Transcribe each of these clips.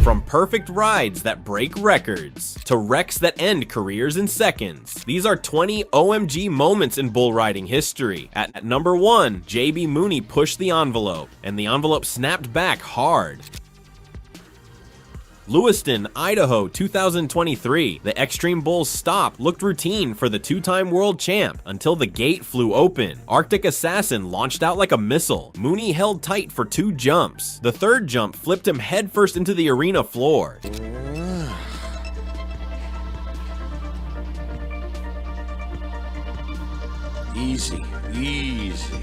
From perfect rides that break records to wrecks that end careers in seconds, these are 20 OMG moments in bull riding history. At number 1, JB Mooney pushed the envelope, and the envelope snapped back hard. Lewiston, Idaho, 2023. The Extreme Bull's stop looked routine for the two-time world champ until the gate flew open. Arctic Assassin launched out like a missile. Mooney held tight for 2 jumps. The third jump flipped him headfirst into the arena floor. Easy, easy.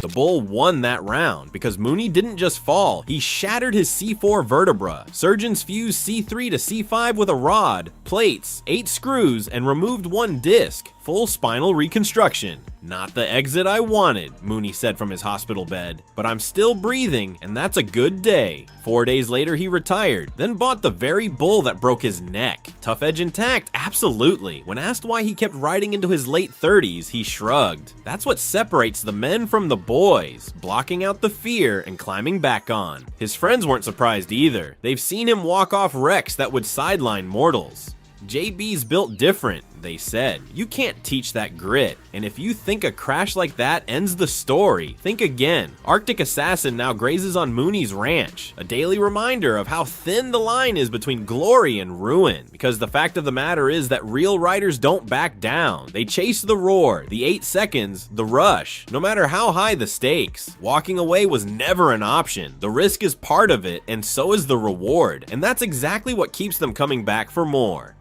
The bull won that round because Mooney didn't just fall, he shattered his C4 vertebra. Surgeons fused C3 to C5 with a rod, plates, 8 screws, and removed 1 disc. Full spinal reconstruction. Not the exit I wanted, Mooney said from his hospital bed, but I'm still breathing, and that's a good day. 4 days later, he retired, then bought the very bull that broke his neck. Tough edge intact? Absolutely. When asked why he kept riding into his late 30s, he shrugged. That's what separates the men from the boys, blocking out the fear and climbing back on. His friends weren't surprised either. They've seen him walk off wrecks that would sideline mortals. JB's built different, they said. You can't teach that grit. And if you think a crash like that ends the story, think again. Arctic Assassin now grazes on Mooney's ranch, a daily reminder of how thin the line is between glory and ruin. Because the fact of the matter is that real riders don't back down. They chase the roar, the 8 seconds, the rush, no matter how high the stakes. Walking away was never an option. The risk is part of it, and so is the reward. And that's exactly what keeps them coming back for more.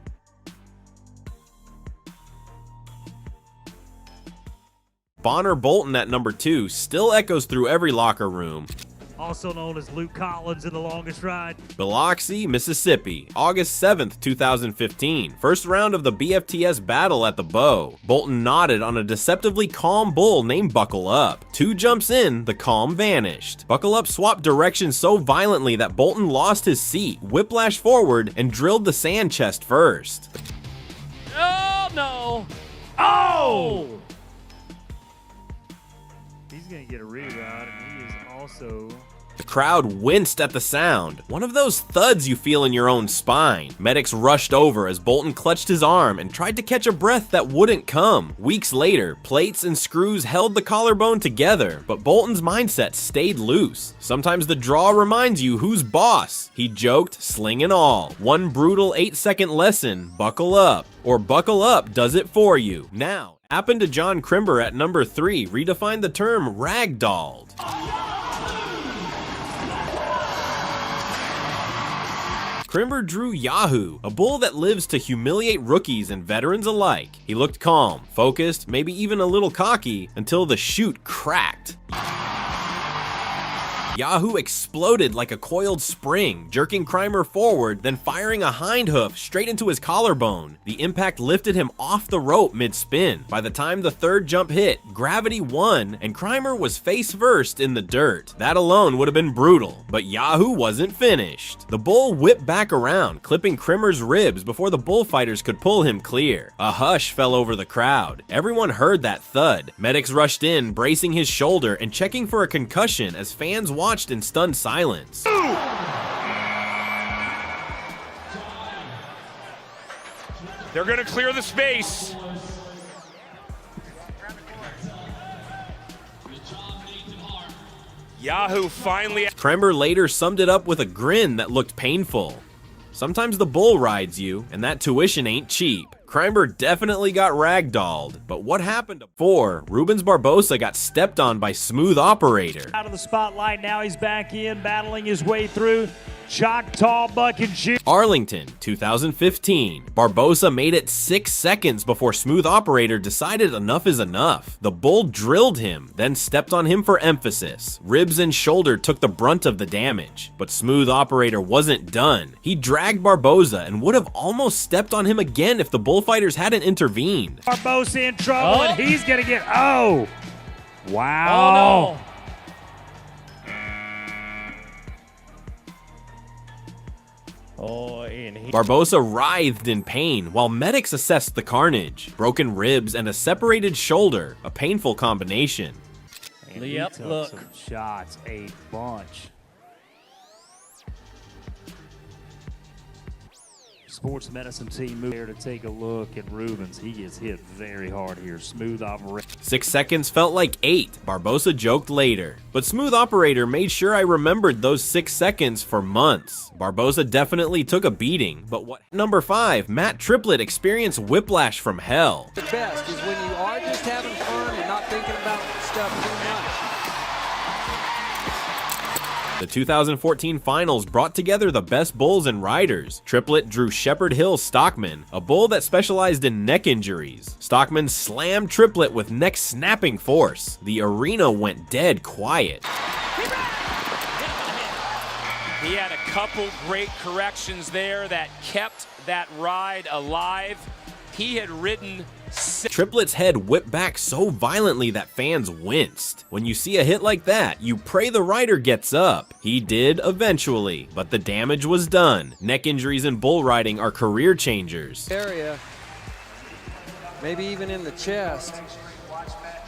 Bonner Bolton at number 2 still echoes through every locker room. Also known as Luke Collins in The Longest Ride. Biloxi, Mississippi, August 7th, 2015. First round of the BFTS battle at the Bow. Bolton nodded on a deceptively calm bull named Buckle Up. 2 jumps in, the calm vanished. Buckle Up swapped directions so violently that Bolton lost his seat, whiplashed forward, and drilled the sand chest first. Oh, no. Oh! He's gonna get a rerod, and he is also... The crowd winced at the sound. One of those thuds you feel in your own spine. Medics rushed over as Bolton clutched his arm and tried to catch a breath that wouldn't come. Weeks later, plates and screws held the collarbone together, but Bolton's mindset stayed loose. Sometimes the draw reminds you who's boss. He joked, sling and all. One brutal 8-second lesson, buckle up. Or buckle up does it for you. Now, happened to John Crimber at number 3 redefined the term ragdolled. Crimber drew Yahoo, a bull that lives to humiliate rookies and veterans alike. He looked calm, focused, maybe even a little cocky, until the chute cracked. Yahoo exploded like a coiled spring, jerking Crimber forward, then firing a hind hoof straight into his collarbone. The impact lifted him off the rope mid-spin. By the time the third jump hit, gravity won, and Crimber was face-first in the dirt. That alone would have been brutal, but Yahoo wasn't finished. The bull whipped back around, clipping Crimber's ribs before the bullfighters could pull him clear. A hush fell over the crowd. Everyone heard that thud. Medics rushed in, bracing his shoulder and checking for a concussion as fans watched in stunned silence. They're going to clear the space. Yahoo finally... Crimber later summed it up with a grin that looked painful. Sometimes the bull rides you, and that tuition ain't cheap. Crimber definitely got ragdolled, but what happened to 4? Rubens Barbosa got stepped on by Smooth Operator. Out of the spotlight, now he's back in, battling his way through. Choctaw Buck and Shoot. Arlington, 2015. Barbosa made it 6 seconds before Smooth Operator decided enough is enough. The bull drilled him, then stepped on him for emphasis. Ribs and shoulder took the brunt of the damage, but Smooth Operator wasn't done. He dragged Barbosa and would have almost stepped on him again if the bullfighters hadn't intervened. Barbosa in trouble, and he's gonna get... Oh! Wow! Oh, no. Barbosa writhed in pain while medics assessed the carnage. Broken ribs and a separated shoulder, a painful combination. And he took some shots, a bunch. Sports medicine team move there to take a look at Rubens. He gets hit very hard here. Smooth operator. 6 seconds felt like 8, Barbosa joked later. But Smooth Operator made sure I remembered those 6 seconds for months. Barbosa definitely took a beating, but what? Number 5, Matt Triplett experienced whiplash from hell. The best is when you are just having fun and not thinking about stuff too much. The 2014 finals brought together the best bulls and riders. Triplett drew Shepherd Hill Stockman, a bull that specialized in neck injuries. Stockman slammed Triplett with neck-snapping force. The arena went dead quiet. He had a couple great corrections there that kept that ride alive. He had ridden Triplett's head whipped back so violently that fans winced. When you see a hit like that, you pray the rider gets up. He did eventually, but the damage was done. Neck injuries in bull riding are career changers. Area, maybe even in the chest.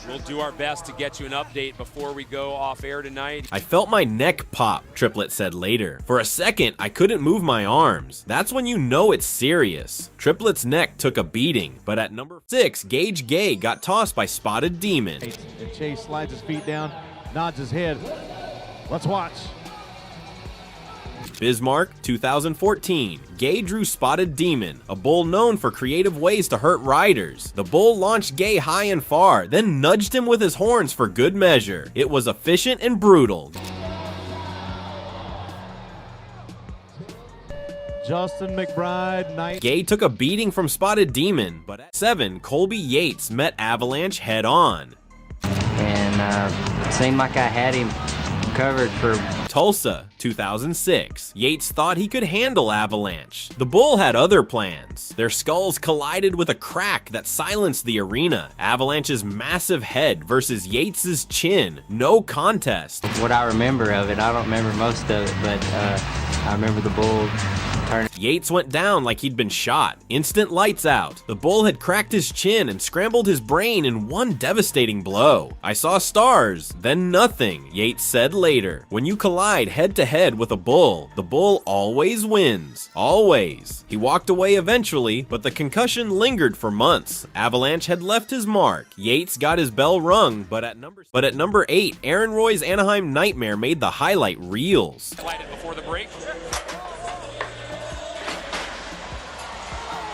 We'll do our best to get you an update before we go off air tonight. I felt my neck pop, Triplett said later. For a second, I couldn't move my arms. That's when you know it's serious. Triplett's neck took a beating, but at number 6, Gage Gay got tossed by Spotted Demon. And Chase slides his feet down, nods his head. Let's watch. Bismarck, 2014. Gay drew Spotted Demon, a bull known for creative ways to hurt riders. The bull launched Gay high and far, then nudged him with his horns for good measure. It was efficient and brutal. Justin McBride, Gay took a beating from Spotted Demon, but at 7, Colby Yates met Avalanche head on. And seemed like I had him covered for Tulsa, 2006. Yates thought he could handle Avalanche. The bull had other plans. Their skulls collided with a crack that silenced the arena. Avalanche's massive head versus Yates's chin. No contest. what I remember of it. I don't remember most of it, but I remember the bull turning. Yates went down like he'd been shot. Instant lights out. The bull had cracked his chin and scrambled his brain in one devastating blow. I saw stars, then nothing, Yates said later. When you collide head to head with a bull, the bull always wins. Always. He walked away eventually, but the concussion lingered for months. Avalanche had left his mark. Yates got his bell rung, but at number 8, Aaron Roy's Anaheim Nightmare made the highlight reels. Slide it before the break.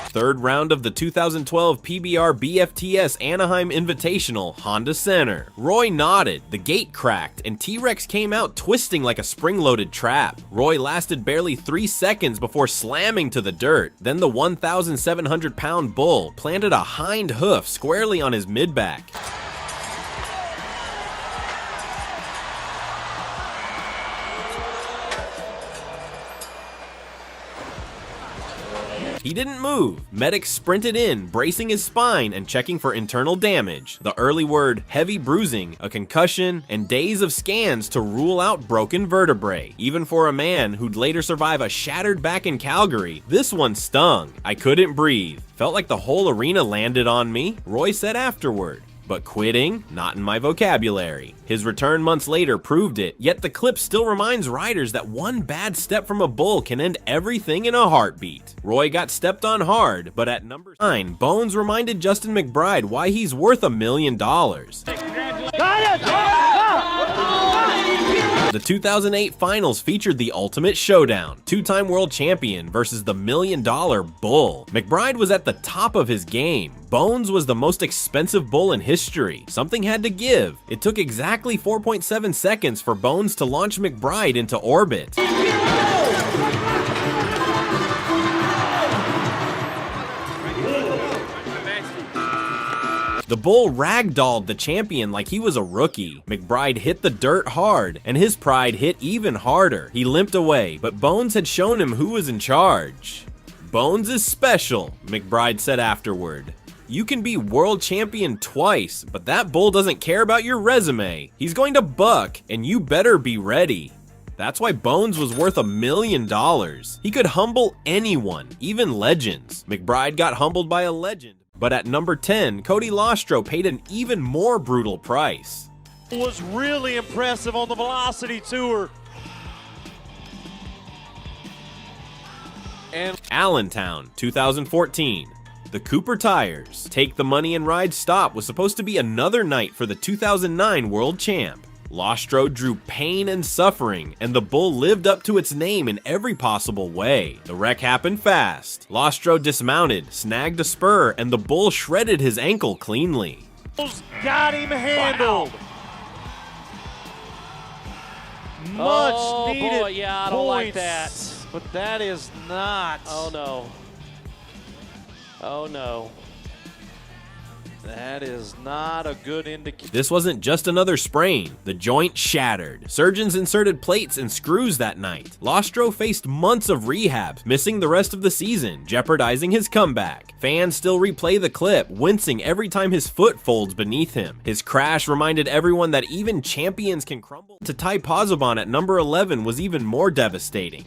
Third round of the 2012 PBR BFTS Anaheim Invitational, Honda Center. Roy nodded, the gate cracked, and T-Rex came out twisting like a spring-loaded trap. Roy lasted barely 3 seconds before slamming to the dirt. Then the 1,700-pound bull planted a hind hoof squarely on his mid-back. He didn't move. Medics sprinted in, bracing his spine and checking for internal damage. The early word, heavy bruising, a concussion, and days of scans to rule out broken vertebrae. Even for a man who'd later survive a shattered back in Calgary, this one stung. I couldn't breathe. Felt like the whole arena landed on me, Roy said afterward. But quitting? Not in my vocabulary. His return months later proved it, yet the clip still reminds riders that one bad step from a bull can end everything in a heartbeat. Roy got stepped on hard, but at number 9, Bones reminded Justin McBride why he's worth $1 million. The 2008 finals featured the ultimate showdown, two-time world champion versus the $1 million bull. McBride was at the top of his game. Bones was the most expensive bull in history. Something had to give. It took exactly 4.7 seconds for Bones to launch McBride into orbit. The bull ragdolled the champion like he was a rookie. McBride hit the dirt hard, and his pride hit even harder. He limped away, but Bones had shown him who was in charge. Bones is special, McBride said afterward. You can be world champion twice, but that bull doesn't care about your resume. He's going to buck, and you better be ready. That's why Bones was worth $1 million. He could humble anyone, even legends. McBride got humbled by a legend. But at number 10, Cody Lostro paid an even more brutal price. Was really impressive on the Velocity Tour. And Allentown, 2014. The Cooper Tires Take the Money and Ride Stop was supposed to be another night for the 2009 world champ. Lostro drew pain and suffering, and the bull lived up to its name in every possible way. The wreck happened fast. Lostro dismounted, snagged a spur, and the bull shredded his ankle cleanly. Got him handled. Much needed boy, yeah, I don't like points, that. But that is not. Oh no. Oh no. That is not a good indicator. This wasn't just another sprain. The joint shattered. Surgeons inserted plates and screws that night. Lostro faced months of rehab, missing the rest of the season, jeopardizing his comeback. Fans still replay the clip, wincing every time his foot folds beneath him. His crash reminded everyone that even champions can crumble. To tie Pozzobon at number 11 was even more devastating.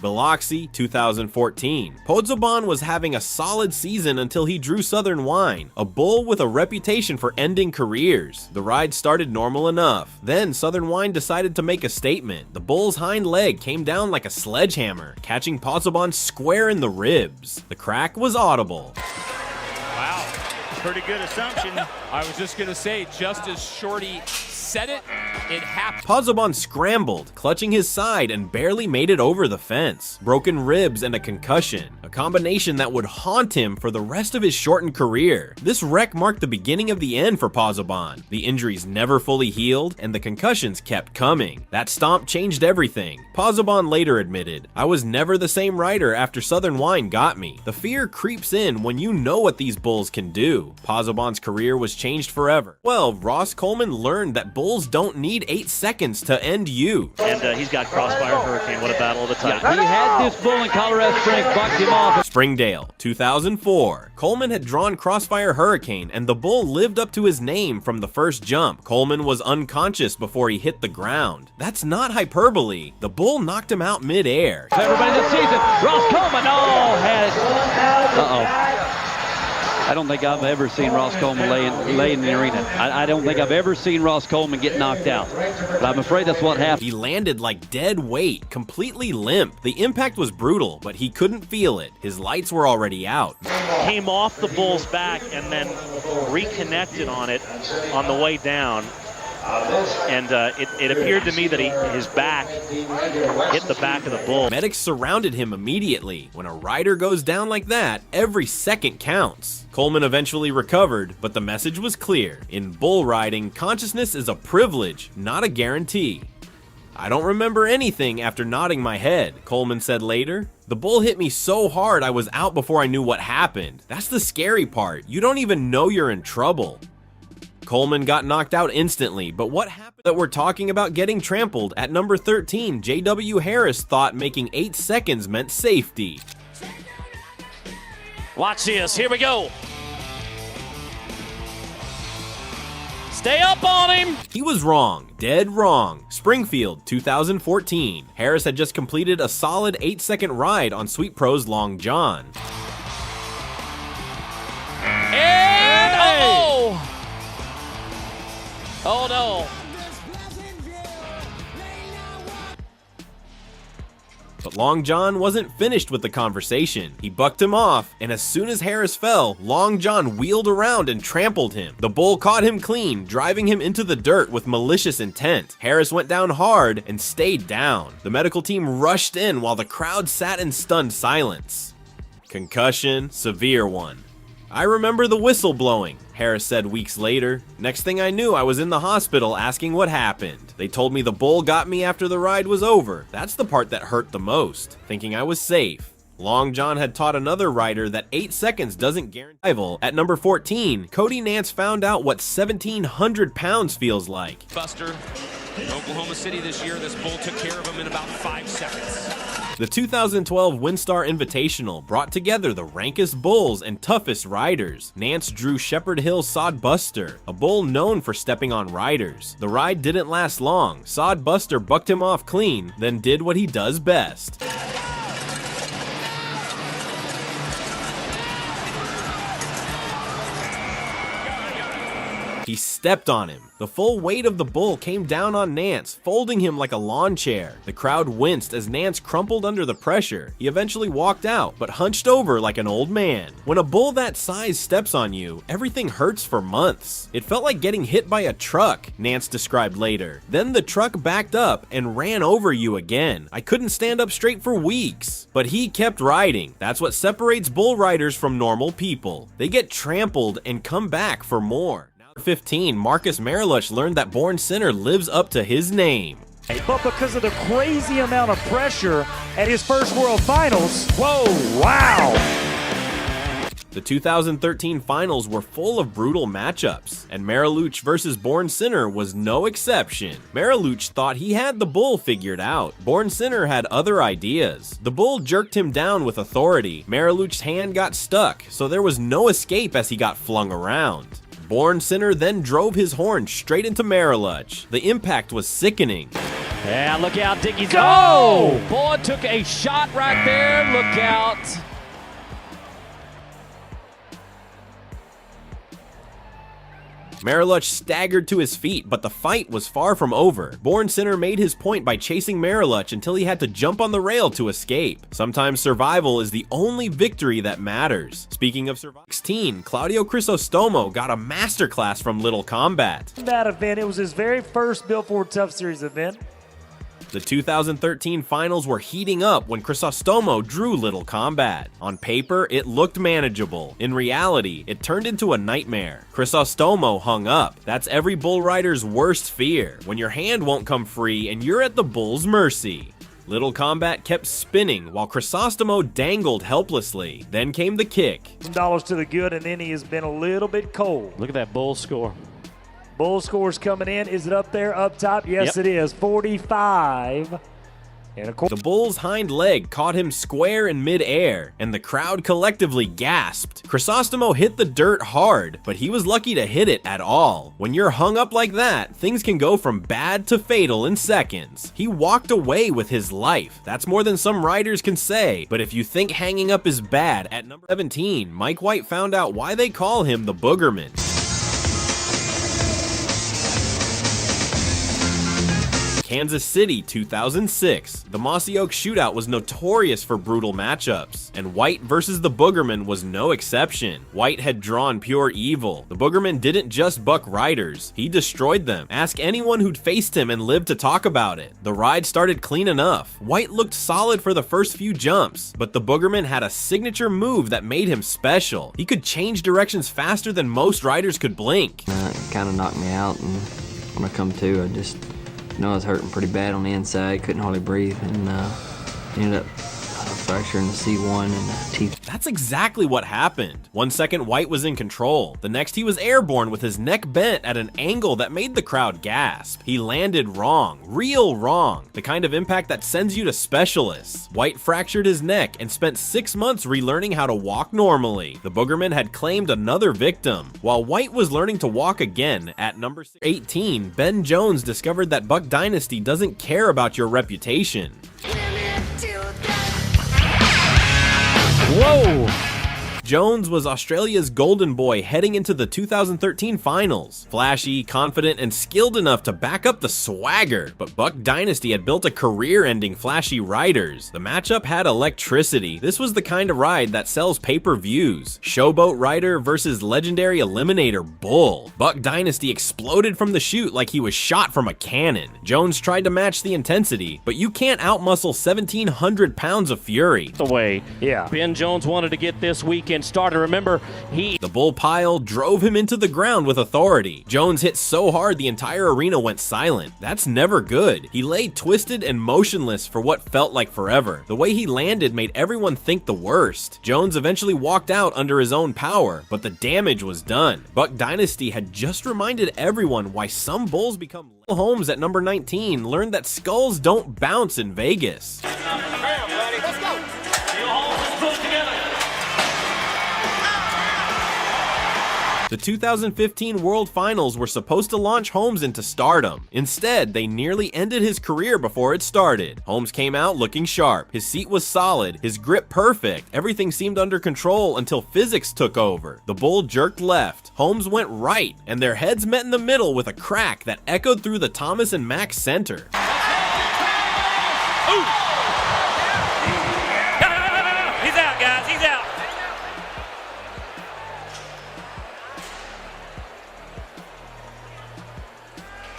Biloxi, 2014. Pozzobon was having a solid season until he drew Southern Wine, a bull with a reputation for ending careers. The ride started normal enough. Then Southern Wine decided to make a statement. The bull's hind leg came down like a sledgehammer, catching Pozzobon square in the ribs. The crack was audible. Wow, pretty good assumption. I was just gonna say, just as Shorty said it, it happened. Pozzobon scrambled, clutching his side, and barely made it over the fence. Broken ribs and a concussion, a combination that would haunt him for the rest of his shortened career. This wreck marked the beginning of the end for Pozzobon. The injuries never fully healed, and the concussions kept coming. That stomp changed everything. Pozzobon later admitted, "I was never the same rider after Southern Wine got me." The fear creeps in when you know what these bulls can do. Pozzobon's career was changed forever. Well, Ross Coleman learned that bulls don't need 8 seconds to end you. And he's got Crossfire Hurricane. What a battle of the Titans. He had this bull in Colorado Springs, bucked him off. Springdale, 2004. Coleman had drawn Crossfire Hurricane, and the bull lived up to his name from the first jump. Coleman was unconscious before he hit the ground. That's not hyperbole. The bull knocked him out mid-air. Everybody this season, Ross Coleman, had it. Uh-oh. I don't think I've ever seen Ross Coleman lay in the arena. I don't think I've ever seen Ross Coleman get knocked out. But I'm afraid that's what happened. He landed like dead weight, completely limp. The impact was brutal, but he couldn't feel it. His lights were already out. Came off the bull's back and then reconnected on it on the way down. And it appeared to me that his back hit the back of the bull. Medics surrounded him immediately. When a rider goes down like that, every second counts. Coleman eventually recovered, but the message was clear. In bull riding, consciousness is a privilege, not a guarantee. "I don't remember anything after nodding my head," Coleman said later. "The bull hit me so hard I was out before I knew what happened. That's the scary part. You don't even know you're in trouble." Coleman got knocked out instantly, but what happened that we're talking about getting trampled? At number 13, J.W. Harris thought making 8 seconds meant safety. Watch this. Here we go. Stay up on him. He was wrong, dead wrong. Springfield, 2014. Harris had just completed a solid 8-second ride on Sweet Pro's Long John. And oh! Oh no. But Long John wasn't finished with the conversation. He bucked him off, and as soon as Harris fell, Long John wheeled around and trampled him. The bull caught him clean, driving him into the dirt with malicious intent. Harris went down hard and stayed down. The medical team rushed in while the crowd sat in stunned silence. Concussion, severe one. "I remember the whistle blowing," Harris said weeks later. "Next thing I knew, I was in the hospital asking what happened. They told me the bull got me after the ride was over. That's the part that hurt the most, thinking I was safe." Long John had taught another rider that 8 seconds doesn't guarantee survival. At number 14, Cody Nance found out what 1,700 pounds feels like. Buster in Oklahoma City this year, this bull took care of him in about 5 seconds. The 2012 WinStar Invitational brought together the rankest bulls and toughest riders. Nance drew Shepherd Hill Sod Buster, a bull known for stepping on riders. The ride didn't last long. Sod Buster bucked him off clean, then did what he does best. he stepped on him. The full weight of the bull came down on Nance, folding him like a lawn chair. The crowd winced as Nance crumpled under the pressure. He eventually walked out, but hunched over like an old man. When a bull that size steps on you, everything hurts for months. It felt like getting hit by a truck, Nance described later. Then the truck backed up and ran over you again. I couldn't stand up straight for weeks. But he kept riding. That's what separates bull riders from normal people. They get trampled and come back for more. Now at 15, Marcus Mariluch learned that Born Sinner lives up to his name. But because of the crazy amount of pressure at his first World Finals, whoa, wow! The 2013 finals were full of brutal matchups, and Mariluch versus Born Sinner was no exception. Mariluch thought he had the bull figured out. Born Sinner had other ideas. The bull jerked him down with authority. Mariluch's hand got stuck, so there was no escape as he got flung around. Born Sinner then drove his horn straight into Mariluch. The impact was sickening. Yeah, look out, Dickie's. Go! Boy took a shot right there. Look out. Mariluch staggered to his feet, but the fight was far from over. Born Sinner made his point by chasing Mariluch until he had to jump on the rail to escape. Sometimes survival is the only victory that matters. Speaking of survival, 16, Claudio Crisostomo got a masterclass from Little Combat. That event, it was his very first Built Ford Tough Series event. The 2013 finals were heating up when Crisostomo drew Little Combat. On paper, it looked manageable. In reality, it turned into a nightmare. Crisostomo hung up. That's every bull rider's worst fear, when your hand won't come free and you're at the bull's mercy. Little Combat kept spinning while Crisostomo dangled helplessly. Then came the kick. $10 to the good, and then he has been a little bit cold. Look at that bull score. Bull score's coming in. Is it up there, up top? Yes, It is. 45. And of course, the bull's hind leg caught him square in mid-air, and the crowd collectively gasped. Crisostomo hit the dirt hard, but he was lucky to hit it at all. When you're hung up like that, things can go from bad to fatal in seconds. He walked away with his life. That's more than some riders can say, but if you think hanging up is bad, at number 17, Mike White found out why they call him the Boogerman. Kansas City 2006. The Mossy Oak Shootout was notorious for brutal matchups, and White versus the Boogerman was no exception. White had drawn pure evil. The Boogerman didn't just buck riders, he destroyed them. Ask anyone who'd faced him and lived to talk about it. The ride started clean enough. White looked solid for the first few jumps, but the Boogerman had a signature move that made him special. He could change directions faster than most riders could blink. It kind of knocked me out, and when I come to, I was hurting pretty bad on the inside, couldn't hardly breathe, and ended up fracturing the C1 and the teeth. That's exactly what happened. 1 second White was in control. The next he was airborne with his neck bent at an angle that made the crowd gasp. He landed wrong, real wrong, the kind of impact that sends you to specialists. White fractured his neck and spent 6 months relearning how to walk normally. The Boogerman had claimed another victim. While White was learning to walk again, at number 18, Ben Jones discovered that Buck Dynasty doesn't care about your reputation. Whoa! Jones was Australia's golden boy heading into the 2013 finals. Flashy, confident, and skilled enough to back up the swagger, but Buck Dynasty had built a career-ending flashy riders. The matchup had electricity. This was the kind of ride that sells pay-per-views. Showboat rider versus legendary eliminator bull. Buck Dynasty exploded from the chute like he was shot from a cannon. Jones tried to match the intensity, but you can't outmuscle 1,700 pounds of fury. The way Ben Jones wanted to get this weekend started. Remember, the bull pile drove him into the ground with authority. Jones hit so hard the entire arena went silent. That's never good. He lay twisted and motionless for what felt like forever. The way he landed made everyone think the worst. Jones eventually walked out under his own power, but the damage was done. Buck Dynasty had just reminded everyone why some bulls become Lil Holmes at number 19 learned that skulls don't bounce in Vegas. The 2015 World Finals were supposed to launch Holmes into stardom. Instead, they nearly ended his career before it started. Holmes came out looking sharp. His seat was solid, his grip perfect. Everything seemed under control until physics took over. The bull jerked left. Holmes went right, and their heads met in the middle with a crack that echoed through the Thomas and Mack Center. Ooh. He's out, guys. He's out.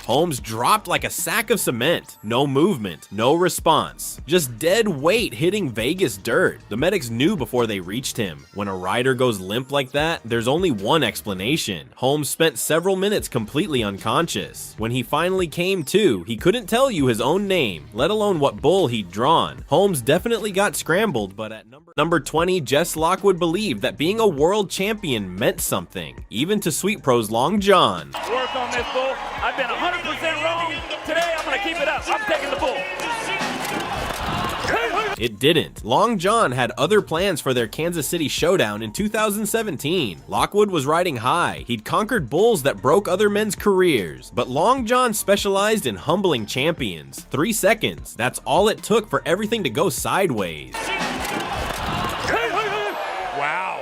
Holmes dropped like a sack of cement. No movement, no response. Just dead weight hitting Vegas dirt. The medics knew before they reached him. When a rider goes limp like that, there's only one explanation. Holmes spent several minutes completely unconscious. When he finally came to, he couldn't tell you his own name, let alone what bull he'd drawn. Holmes definitely got scrambled, but at number 20, Jess Lockwood believed that being a world champion meant something, even to Sweet Pro's Long John. Work on this bull. I've been 100% wrong. Today I'm going to keep it up. I'm taking the bull. It didn't. Long John had other plans for their Kansas City showdown in 2017. Lockwood was riding high. He'd conquered bulls that broke other men's careers. But Long John specialized in humbling champions. 3 seconds. That's all it took for everything to go sideways. Wow.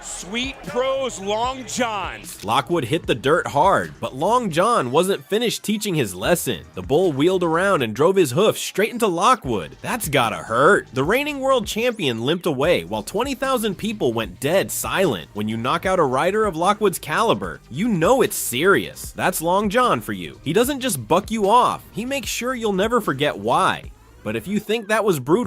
Sweet Pro's Long Johns. Lockwood hit the dirt hard, but Long John wasn't finished teaching his lesson. The bull wheeled around and drove his hoof straight into Lockwood. That's gotta hurt. The reigning world champion limped away while 20,000 people went dead silent. When you knock out a rider of Lockwood's caliber, you know it's serious. That's Long John for you. He doesn't just buck you off, he makes sure you'll never forget why. But if you think that was brutal,